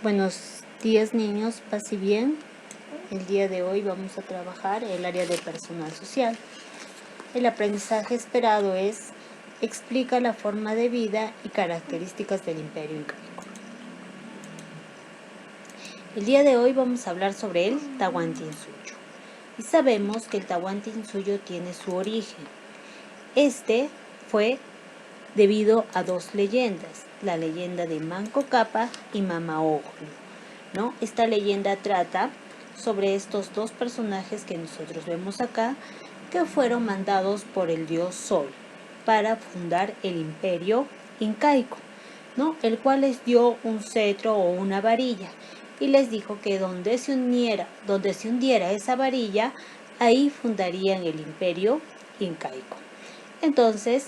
Buenos días, niños, paz y bien. El día de hoy vamos a trabajar el área de personal social. El aprendizaje esperado es: explica la forma de vida y características del Imperio Incaico. El día de hoy vamos a hablar sobre el Tahuantinsuyo. Y sabemos que el Tahuantinsuyo tiene su origen. Este fue debido a dos leyendas, la leyenda de Manco Cápac y Mama Ojlio, ¿no? Esta leyenda trata sobre estos dos personajes que nosotros vemos acá, que fueron mandados por el dios Sol para fundar el imperio incaico, ¿no? El cual les dio un cetro o una varilla y les dijo que donde se hundiera esa varilla, ahí fundarían el imperio incaico. Entonces,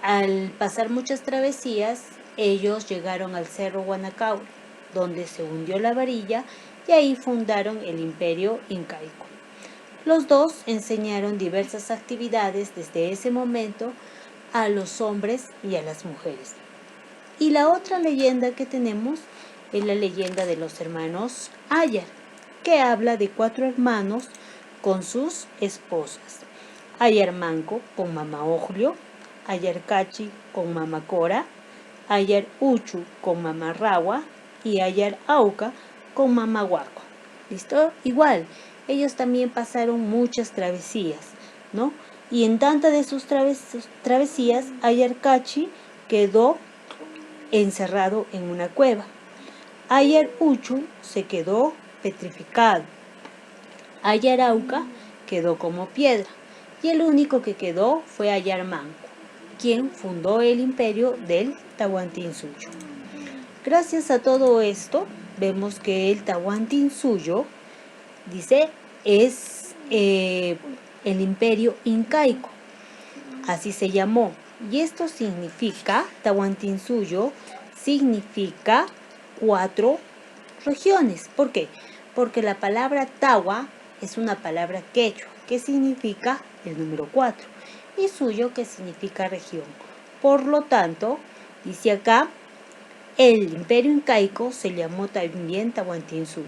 al pasar muchas travesías, ellos llegaron al Cerro Guanacaure, donde se hundió la varilla, y ahí fundaron el imperio incaico. Los dos enseñaron diversas actividades desde ese momento a los hombres y a las mujeres. Y la otra leyenda que tenemos es la leyenda de los hermanos Ayar, que habla de 4 hermanos con sus esposas. Ayar Manco con Mama Ojlio, Ayar Cachi con Mama Cora, Ayar Uchu con Mama Rawa y Ayar Auca con Mama Huaco. ¿Listo? Igual, ellos también pasaron muchas travesías, ¿no? Y en tantas de sus travesías, Ayar Cachi quedó encerrado en una cueva. Ayar Uchu se quedó petrificado. Ayar Auca quedó como piedra. Y el único que quedó fue Ayar Manco, quien fundó el imperio del Tahuantinsuyo. Gracias a todo esto, vemos que el Tahuantinsuyo, dice, es el imperio incaico. Así se llamó. Y esto significa, Tahuantinsuyo significa 4 regiones. ¿Por qué? Porque la palabra Tahua es una palabra quechua, que significa el número 4, y suyo, que significa región. Por lo tanto, dice acá, el imperio incaico se llamó también Tahuantinsuyo,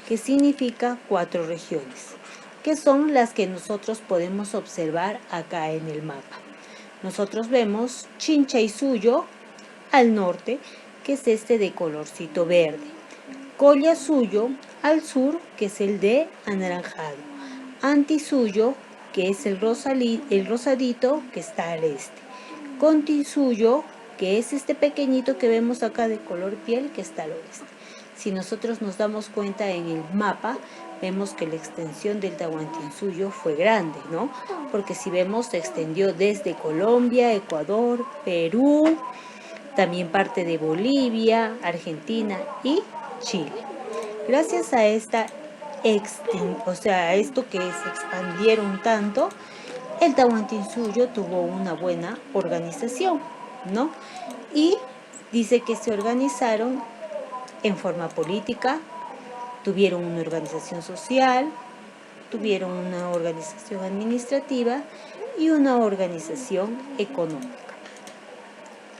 que significa 4 regiones, que son las que nosotros podemos observar acá en el mapa. Nosotros vemos Chinchaysuyo al norte, que es este de colorcito verde. Collasuyo al sur, que es el de anaranjado. Antisuyo, que es el rosadito, que está al este. Contisuyo, que es este pequeñito que vemos acá de color piel, que está al oeste. Si nosotros nos damos cuenta en el mapa, vemos que la extensión del Tahuantinsuyo fue grande, ¿no? Porque si vemos, se extendió desde Colombia, Ecuador, Perú, también parte de Bolivia, Argentina y Chile. Gracias a esto que se expandieron tanto, el Tahuantinsuyo tuvo una buena organización, ¿no? Y dice que se organizaron en forma política, tuvieron una organización social, tuvieron una organización administrativa y una organización económica.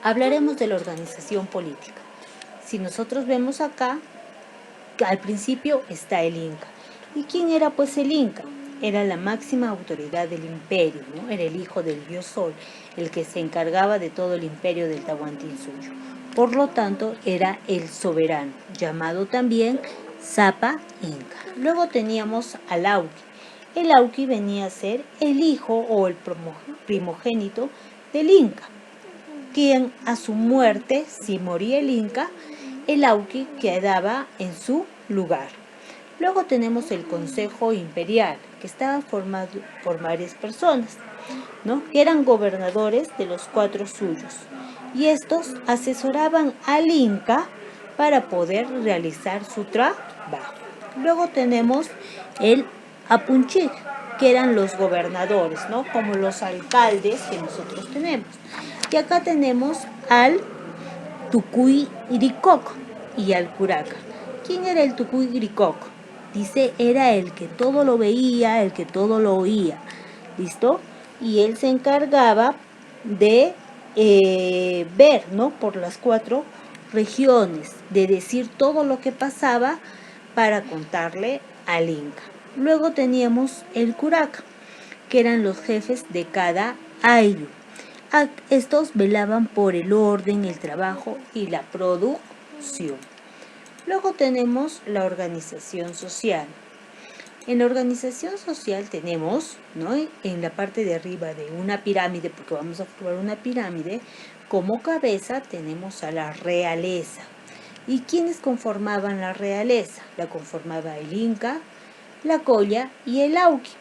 Hablaremos de la organización política. Si nosotros vemos acá, al principio está el Inca. ¿Y quién era pues el Inca? Era la máxima autoridad del imperio, ¿no? Era el hijo del dios Sol, el que se encargaba de todo el imperio del Tahuantinsuyo. Por lo tanto, era el soberano, llamado también Zapa Inca. Luego teníamos al Auqui. El Auqui venía a ser el hijo o el primogénito del Inca, quien a su muerte, si moría el Inca, el Auqui quedaba en su lugar. Luego tenemos el Consejo Imperial, que estaba formado por varias personas, ¿no? Que eran gobernadores de los 4 suyos. Y estos asesoraban al Inca para poder realizar su trabajo. Luego tenemos el Apunchik, que eran los gobernadores, ¿no? Como los alcaldes que nosotros tenemos. Y acá tenemos al Tucuy Iricoc y al Curaca. ¿Quién era el Tucuy Iricoc? Dice, era el que todo lo veía, el que todo lo oía. ¿Listo? Y él se encargaba de ver, ¿no? Por las 4 regiones, de decir todo lo que pasaba para contarle al Inca. Luego teníamos el curaca, que eran los jefes de cada ayllu. Estos velaban por el orden, el trabajo y la producción. Luego tenemos la organización social. En la organización social tenemos, ¿no?, en la parte de arriba de una pirámide, porque vamos a formar una pirámide, como cabeza tenemos a la realeza. ¿Y quiénes conformaban la realeza? La conformaba el Inca, la Colla y el Auqui.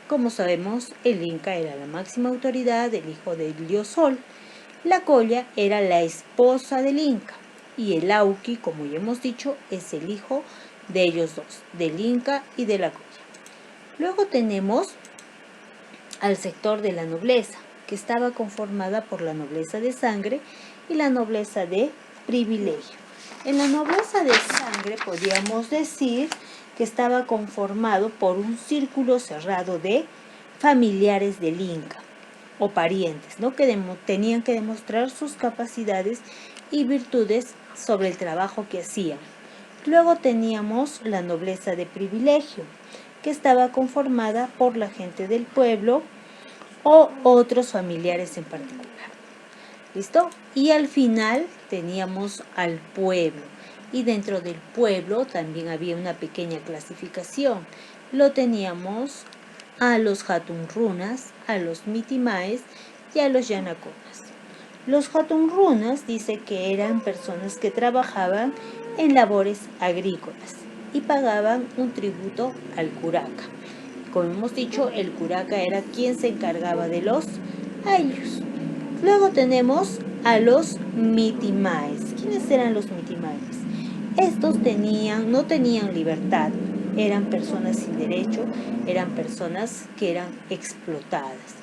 Como sabemos, el Inca era la máxima autoridad, el hijo del dios Sol. La Colla era la esposa del Inca. Y el Auqui, como ya hemos dicho, es el hijo de ellos dos, del Inca y de la Colla. Luego tenemos al sector de la nobleza, que estaba conformada por la nobleza de sangre y la nobleza de privilegio. En la nobleza de sangre podríamos decir que estaba conformado por un círculo cerrado de familiares del Inca o parientes, ¿no?, que tenían que demostrar sus capacidades y virtudes sobre el trabajo que hacían. Luego teníamos la nobleza de privilegio, que estaba conformada por la gente del pueblo o otros familiares en particular. ¿Listo? Y al final teníamos al pueblo. Y dentro del pueblo también había una pequeña clasificación. Lo teníamos a los Hatunrunas, a los Mitimaes y a los Yanaconas. Los Hatunrunas dice que eran personas que trabajaban en labores agrícolas y pagaban un tributo al curaca. Como hemos dicho, el curaca era quien se encargaba de los ayllus. Luego tenemos a los mitimaes. ¿Quiénes eran los mitimaes? Estos no tenían libertad, eran personas sin derecho, eran personas que eran explotadas.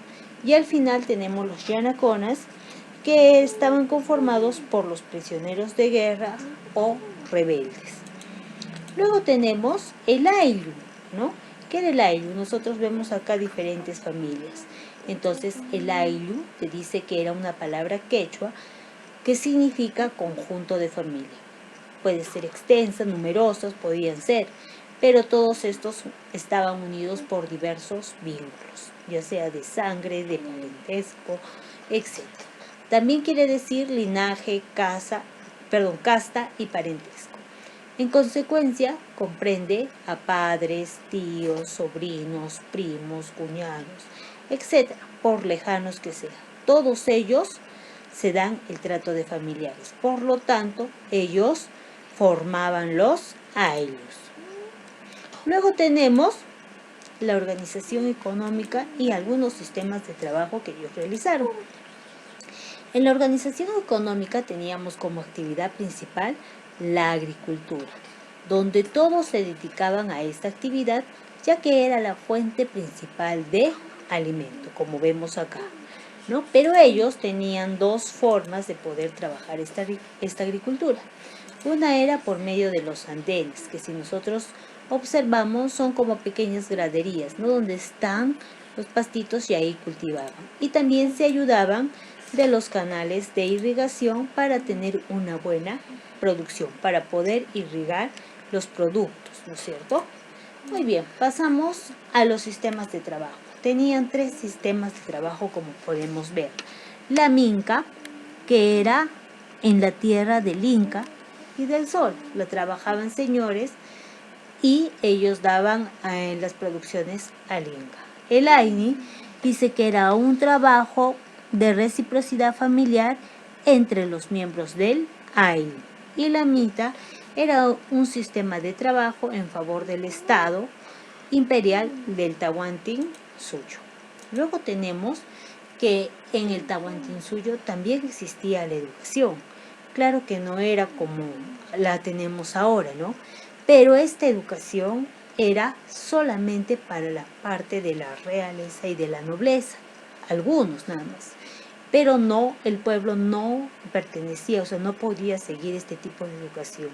Y al final tenemos los yanaconas, que estaban conformados por los prisioneros de guerra o rebeldes. Luego tenemos el ayllu, ¿no? ¿Qué era el ayllu? Nosotros vemos acá diferentes familias. Entonces, el ayllu te dice que era una palabra quechua que significa conjunto de familia. Puede ser extensa, numerosos, podían ser, pero todos estos estaban unidos por diversos vínculos, ya sea de sangre, de parentesco, etc. También quiere decir linaje, casta y parentesco. En consecuencia, comprende a padres, tíos, sobrinos, primos, cuñados, etc., por lejanos que sean. Todos ellos se dan el trato de familiares. Por lo tanto, ellos formaban los ayllus. Luego tenemos la organización económica y algunos sistemas de trabajo que ellos realizaron. En la organización económica teníamos como actividad principal la agricultura, donde todos se dedicaban a esta actividad, ya que era la fuente principal de alimento, como vemos acá, ¿no? Pero ellos tenían dos formas de poder trabajar esta agricultura. Una era por medio de los andenes, que si nosotros observamos son como pequeñas graderías, ¿no?, donde están los pastitos y ahí cultivaban. Y también se ayudaban de los canales de irrigación para tener una buena producción, para poder irrigar los productos, ¿no es cierto? Muy bien, pasamos a los sistemas de trabajo. Tenían 3 sistemas de trabajo, como podemos ver. La minca, que era en la tierra del Inca y del Sol. La trabajaban señores y ellos daban las producciones al Inca. El Aini dice que era un trabajo de reciprocidad familiar entre los miembros del Aini. Y la Mita era un sistema de trabajo en favor del Estado imperial del Tahuantinsuyo. Luego tenemos que en el Tahuantinsuyo también existía la educación. Claro que no era como la tenemos ahora, ¿no? Pero esta educación era solamente para la parte de la realeza y de la nobleza, algunos nada más. Pero no, el pueblo no pertenecía, o sea, no podía seguir este tipo de educación.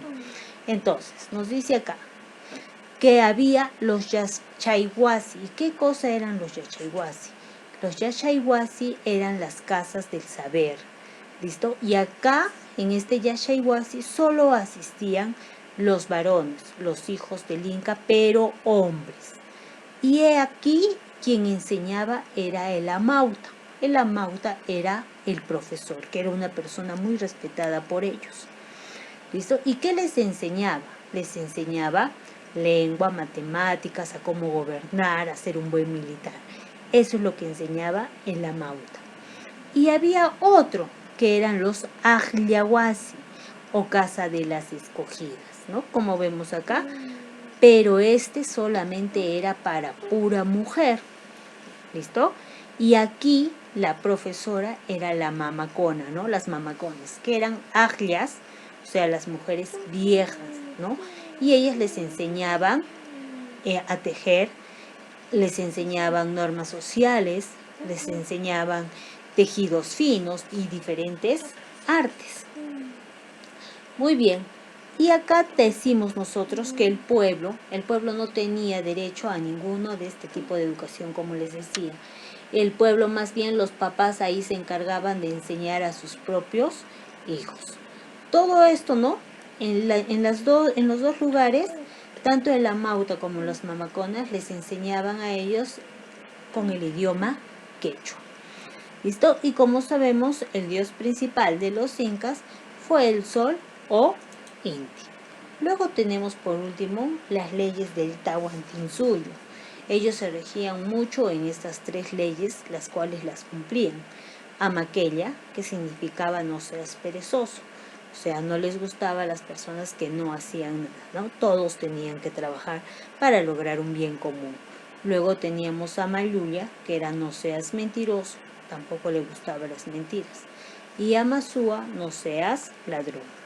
Entonces, nos dice acá que había los yachayhuasi. ¿Y qué cosa eran los yachayhuasi? Los yachayhuasi eran las casas del saber, ¿listo? Y acá en este Yaxayhuasi solo asistían los varones, los hijos del Inca, pero hombres. Y he aquí quien enseñaba era el amauta. El amauta era el profesor, que era una persona muy respetada por ellos. ¿Listo? ¿Y qué les enseñaba? Les enseñaba lengua, matemáticas, a cómo gobernar, a ser un buen militar. Eso es lo que enseñaba el amauta. Y había otro, que eran los Ajliawasi, o casa de las escogidas, ¿no? Como vemos acá. Pero este solamente era para pura mujer. ¿Listo? Y aquí la profesora era la mamacona, ¿no? Las mamacones, que eran ajlias, o sea, las mujeres viejas, ¿no? Y ellas les enseñaban a tejer, les enseñaban normas sociales, les enseñaban tejidos finos y diferentes artes. Muy bien. Y acá decimos nosotros que el pueblo no tenía derecho a ninguno de este tipo de educación, como les decía. El pueblo, más bien los papás ahí se encargaban de enseñar a sus propios hijos. Todo esto, ¿no? En los dos lugares, tanto el amauta como los mamaconas les enseñaban a ellos con el idioma quechua. ¿Listo? Y como sabemos, el dios principal de los incas fue el sol o Inti. Luego tenemos por último las leyes del Tahuantinsuyo. Ellos se regían mucho en estas tres leyes, las cuales las cumplían. Amaquella, que significaba no seas perezoso, o sea, no les gustaba a las personas que no hacían nada, ¿no? Todos tenían que trabajar para lograr un bien común. Luego teníamos a Mayuya, que era no seas mentiroso, tampoco le gustaban las mentiras. Y a Masúa, no seas ladrón.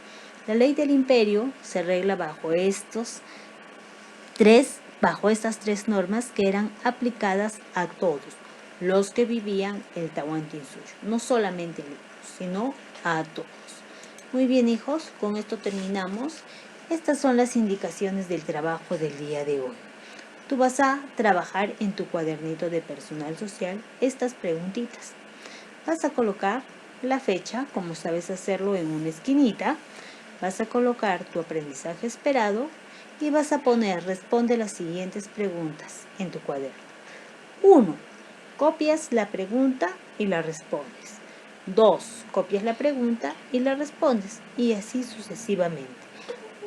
La ley del imperio se regla bajo estas tres normas que eran aplicadas a todos los que vivían el Tahuantinsuyo, no solamente a ellos, sino a todos. Muy bien, hijos, con esto terminamos. Estas son las indicaciones del trabajo del día de hoy. Tú vas a trabajar en tu cuadernito de personal social estas preguntitas. Vas a colocar la fecha, como sabes hacerlo, en una esquinita. Vas a colocar tu aprendizaje esperado y vas a poner responde las siguientes preguntas en tu cuaderno. 1. Copias la pregunta y la respondes. 2. Copias la pregunta y la respondes. Y así sucesivamente.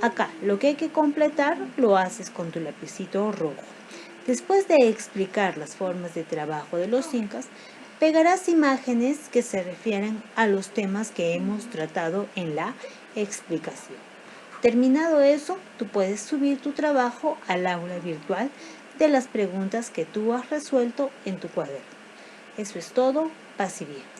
Acá, lo que hay que completar lo haces con tu lapicito rojo. Después de explicar las formas de trabajo de los incas, pegarás imágenes que se refieren a los temas que hemos tratado en la explicación. Terminado eso, tú puedes subir tu trabajo al aula virtual de las preguntas que tú has resuelto en tu cuaderno. Eso es todo. Paz y bien.